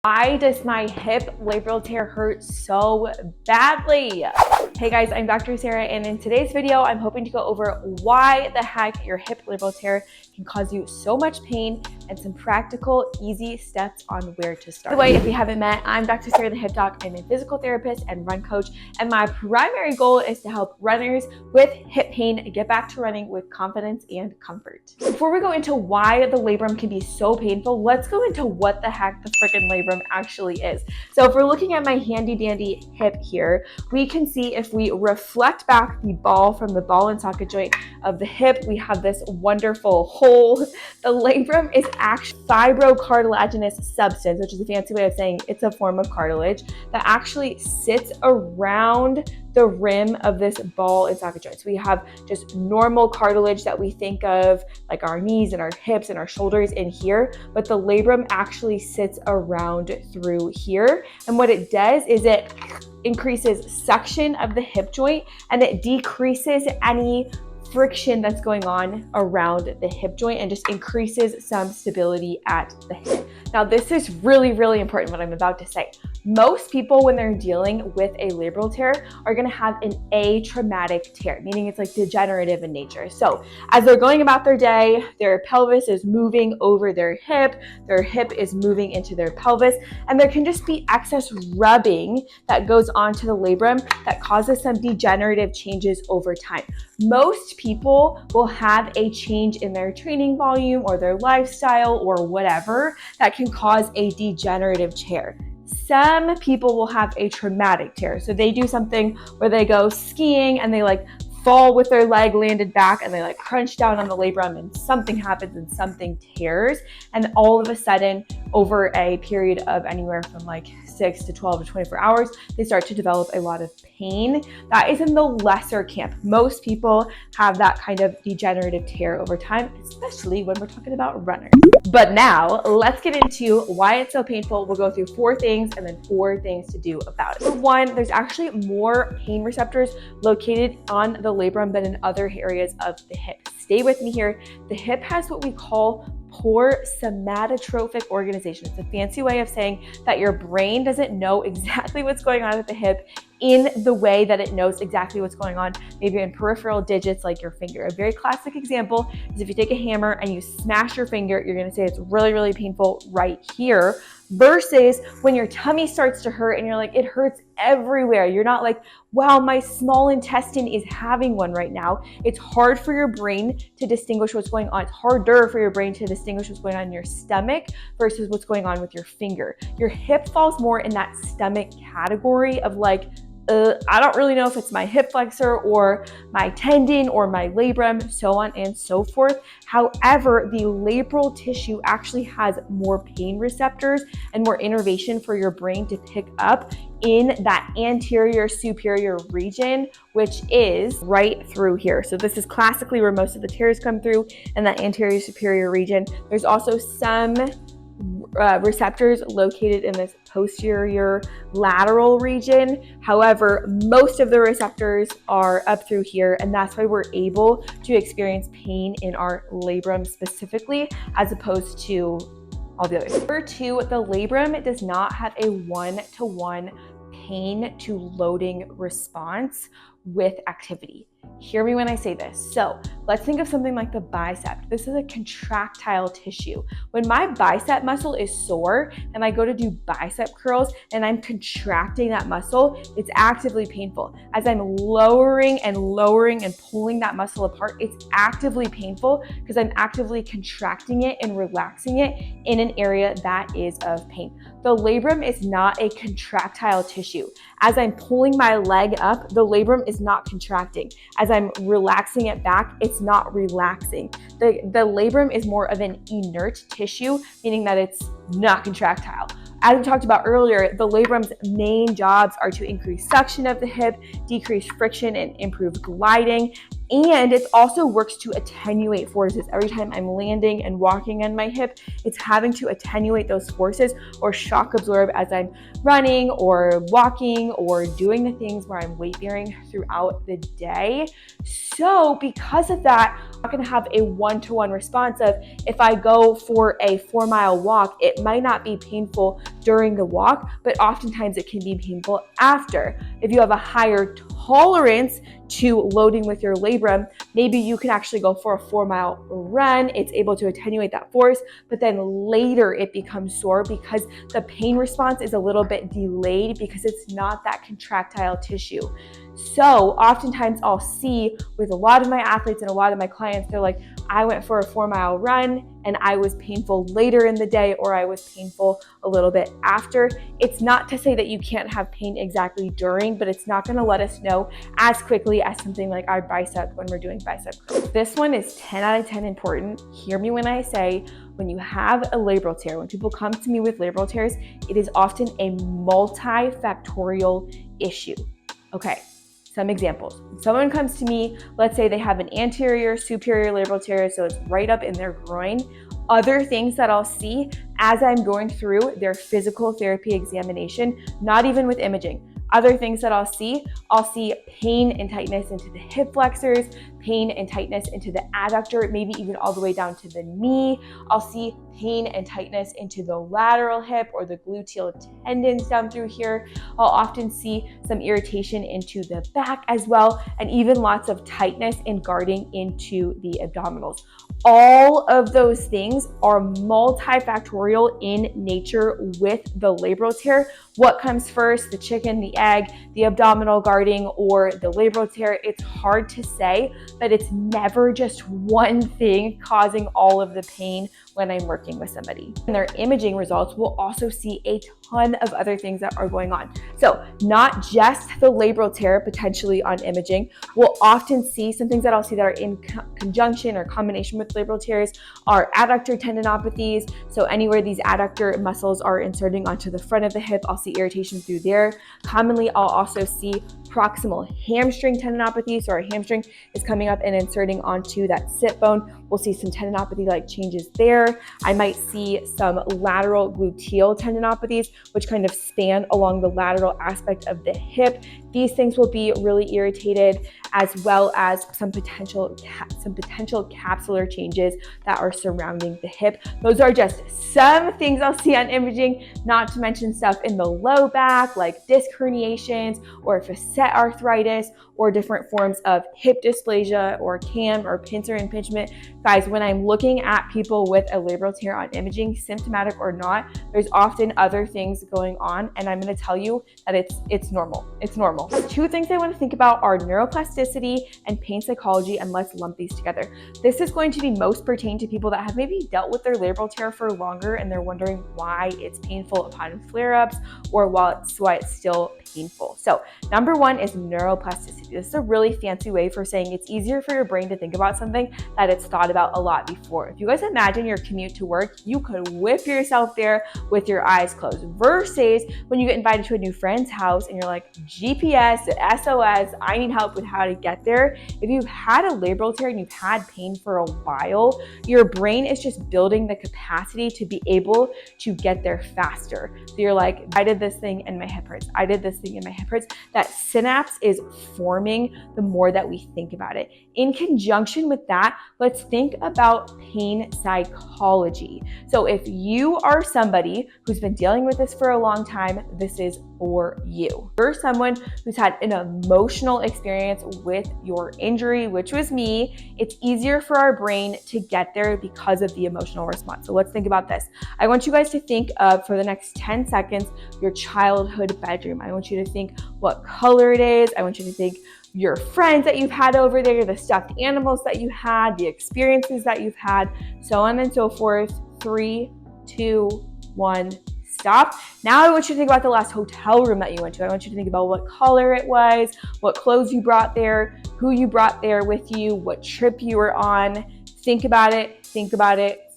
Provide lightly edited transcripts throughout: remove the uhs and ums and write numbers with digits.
Why does my hip labral tear hurt so badly? Hey guys, I'm Dr. Sarah, and in today's video, I'm hoping to go over why the heck your hip labral tear can cause you so much pain and some practical, easy steps on where to start. By the way, if you haven't met, I'm Dr. Sarah, the hip doc. I'm a physical therapist and run coach, and my primary goal is to help runners with hip pain get back to running with confidence and comfort. Before we go into why the labrum can be so painful, let's go into what the heck the freaking labrum actually is. So if we're looking at my handy dandy hip here, we can see if we reflect back the ball from the ball and socket joint of the hip, we have this wonderful hole. The labrum is actually fibrocartilaginous substance, which is a fancy way of saying it's a form of cartilage that actually sits around the rim of this ball and socket joint. So we have just normal cartilage that we think of, like our knees and our hips and our shoulders in here, but the labrum actually sits around through here. And what it does is it increases suction of the hip joint, and it decreases any friction that's going on around the hip joint and just increases some stability at the hip. Now, this is really, really important what I'm about to say. Most people, when they're dealing with a labral tear, are gonna have an atraumatic tear, meaning it's like degenerative in nature. So as they're going about their day, their pelvis is moving over their hip is moving into their pelvis, and there can just be excess rubbing that goes onto the labrum that causes some degenerative changes over time. Most people will have a change in their training volume or their lifestyle or whatever that can cause a degenerative tear. Some people will have a traumatic tear. So they do something where they go skiing and they fall with their leg landed back and they crunch down on the labrum and something happens and something tears. And all of a sudden, over a period of anywhere from 6 to 12 to 24 hours, they start to develop a lot of pain. That is in the lesser camp. Most people have that kind of degenerative tear over time, especially when we're talking about runners. But now let's get into why it's so painful. We'll go through 4 things and then 4 things to do about it. For one, there's actually more pain receptors located on the labrum than in other areas of the hip. Stay with me here. The hip has what we call poor somatotrophic organization. It's a fancy way of saying that your brain doesn't know exactly what's going on at the hip in the way that it knows exactly what's going on, maybe in peripheral digits like your finger. A very classic example is if you take a hammer and you smash your finger, you're gonna say it's really, really painful right here, versus when your tummy starts to hurt and you're like, it hurts everywhere. You're not like, wow, my small intestine is having one right now. It's hard for your brain to distinguish what's going on. It's harder for your brain to distinguish what's going on in your stomach versus what's going on with your finger. Your hip falls more in that stomach category of I don't really know if it's my hip flexor or my tendon or my labrum, so on and so forth. However, the labral tissue actually has more pain receptors and more innervation for your brain to pick up in that anterior superior region, which is right through here. So this is classically where most of the tears come through, in that anterior superior region. There's also some receptors located in this posterior lateral region. However, most of the receptors are up through here, and that's why we're able to experience pain in our labrum specifically, as opposed to all the others. Number 2, the labrum does not have a one-to-one pain to loading response with activity. Hear me when I say this. So let's think of something like the bicep. This is a contractile tissue. When my bicep muscle is sore and I go to do bicep curls and I'm contracting that muscle, it's actively painful. As I'm lowering and pulling that muscle apart, it's actively painful because I'm actively contracting it and relaxing it in an area that is of pain. The labrum is not a contractile tissue. As I'm pulling my leg up, the labrum is not contracting. As I'm relaxing it back, it's not relaxing. The labrum is more of an inert tissue, meaning that it's not contractile. As we talked about earlier, the labrum's main jobs are to increase suction of the hip, decrease friction, and improve gliding. And it also works to attenuate forces. Every time I'm landing and walking on my hip, it's having to attenuate those forces or shock absorb as I'm running or walking or doing the things where I'm weight bearing throughout the day. So because of that, I'm not going to have a one-to-one response of if I go for a 4-mile walk, it might not be painful during the walk, but oftentimes it can be painful after. If you have a higher tolerance to loading with your labrum, maybe you can actually go for a 4-mile run. It's able to attenuate that force, but then later it becomes sore because the pain response is a little bit delayed because it's not that contractile tissue. So oftentimes I'll see with a lot of my athletes and a lot of my clients, they're like, I went for a 4-mile run and I was painful later in the day, or I was painful a little bit after. It's not to say that you can't have pain exactly during, but it's not going to let us know as quickly as something like our bicep when we're doing bicep curls. This one is 10 out of 10 important. Hear me when I say, when you have a labral tear, when people come to me with labral tears, it is often a multifactorial issue. Okay. Some examples. Someone comes to me, let's say they have an anterior superior labral tear, so it's right up in their groin. Other things that I'll see as I'm going through their physical therapy examination, not even with imaging. Other things that I'll see pain and tightness into the hip flexors, pain and tightness into the adductor, maybe even all the way down to the knee. I'll see pain and tightness into the lateral hip or the gluteal tendons down through here. I'll often see some irritation into the back as well, and even lots of tightness and guarding into the abdominals. All of those things are multifactorial in nature with the labral tear. What comes first, the chicken, the egg, the abdominal guarding, or the labral tear? It's hard to say, but it's never just one thing causing all of the pain when I'm working with somebody. In their imaging results, we'll also see a ton of other things that are going on. So not just the labral tear potentially on imaging, we'll often see some things that I'll see that are in conjunction or combination with labral tears are adductor tendinopathies. So anywhere these adductor muscles are inserting onto the front of the hip, I'll see irritation through there. Commonly, I'll also see proximal hamstring tendinopathy. So our hamstring is coming up and inserting onto that sit bone. We'll see some tendinopathy-like changes there. I might see some lateral gluteal tendinopathies, which kind of span along the lateral aspect of the hip. These things will be really irritated, as well as some potential capsular changes that are surrounding the hip. Those are just some things I'll see on imaging, not to mention stuff in the low back, like disc herniations or facet arthritis, or different forms of hip dysplasia or CAM or pincer impingement. Guys, when I'm looking at people with a labral tear on imaging, symptomatic or not, there's often other things going on, and I'm going to tell you that it's normal. It's normal. Two things I want to think about are neuroplasticity and pain psychology, and let's lump these together. This is going to be most pertained to people that have maybe dealt with their labral tear for longer and they're wondering why it's painful upon flare-ups or why it's still painful. So number one is neuroplasticity. This is a really fancy way for saying it's easier for your brain to think about something that it's thought about a lot before. If you guys imagine your commute to work, you could whip yourself there with your eyes closed, versus when you get invited to a new friend's house and you're like, GPS, SOS, I need help with how to get there. If you've had a labral tear and you've had pain for a while, your brain is just building the capacity to be able to get there faster. So you're like, I did this thing and my hip hurts. I did this thing and my hip hurts. That synapse is forming the more that we think about it. In conjunction with that, let's think about pain psychology. So if you are somebody who's been dealing with this for a long time, this is for you. You're someone who's had an emotional experience with your injury, which was me. It's easier for our brain to get there because of the emotional response. So let's think about this. I want you guys to think of, for the next 10 seconds, your childhood bedroom. I want you to think what color it is. I want you to think your friends that you've had over there, the stuffed animals that you had, the experiences that you've had, so on and so forth. 3, 2, 1, stop. Now I want you to think about the last hotel room that you went to. I want you to think about what color it was, what clothes you brought there, who you brought there with you, what trip you were on. Think about it.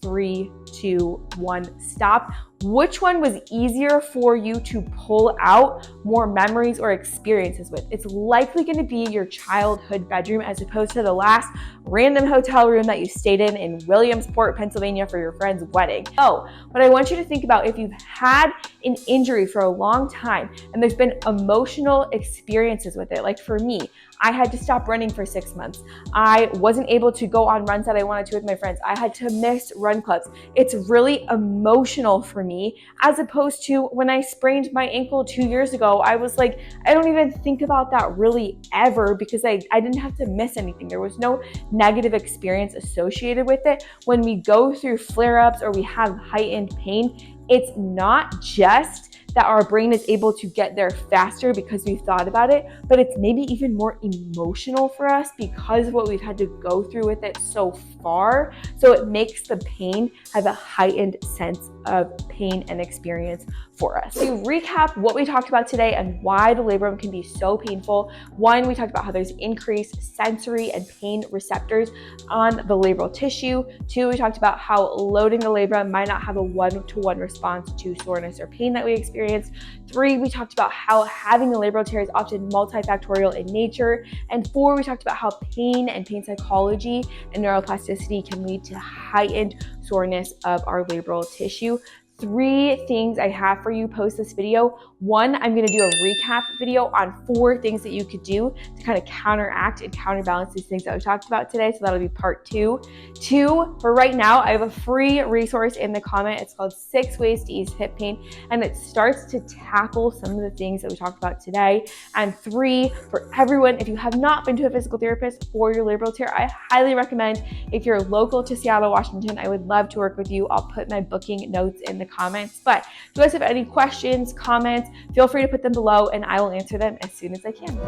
3, 2, 1, stop. Which one was easier for you to pull out more memories or experiences with? It's likely going to be your childhood bedroom as opposed to the last random hotel room that you stayed in Williamsport, Pennsylvania for your friend's wedding. Oh, but I want you to think about if you've had an injury for a long time and there's been emotional experiences with it. Like for me, I had to stop running for 6 months. I wasn't able to go on runs that I wanted to with my friends. I had to miss run clubs. It's really emotional for me, as opposed to when I sprained my ankle 2 years ago. I was like, I don't even think about that really ever because I didn't have to miss anything. There was no negative experience associated with it. When we go through flare-ups or we have heightened pain, it's not just that our brain is able to get there faster because we've thought about it, but it's maybe even more emotional for us because of what we've had to go through with it so far. So it makes the pain have a heightened sense of pain and experience for us. To recap what we talked about today and why the labrum can be so painful. 1, we talked about how there's increased sensory and pain receptors on the labral tissue. 2, we talked about how loading the labrum might not have a 1-to-1 response to soreness or pain that we experience. 3, we talked about how having the labral tear is often multifactorial in nature. And 4, we talked about how pain and pain psychology and neuroplasticity can lead to heightened soreness of our labral tissue. 3 things I have for you post this video. 1, I'm going to do a recap video on 4 things that you could do to kind of counteract and counterbalance these things that we talked about today. So that'll be part 2. 2, for right now, I have a free resource in the comment. It's called 6 Ways to Ease Hip Pain, and it starts to tackle some of the things that we talked about today. And 3, for everyone, if you have not been to a physical therapist for your labral tear, I highly recommend. If you're local to Seattle, Washington, I would love to work with you. I'll put my booking notes in the comments. But if you guys have any questions, comments, feel free to put them below and I will answer them as soon as I can.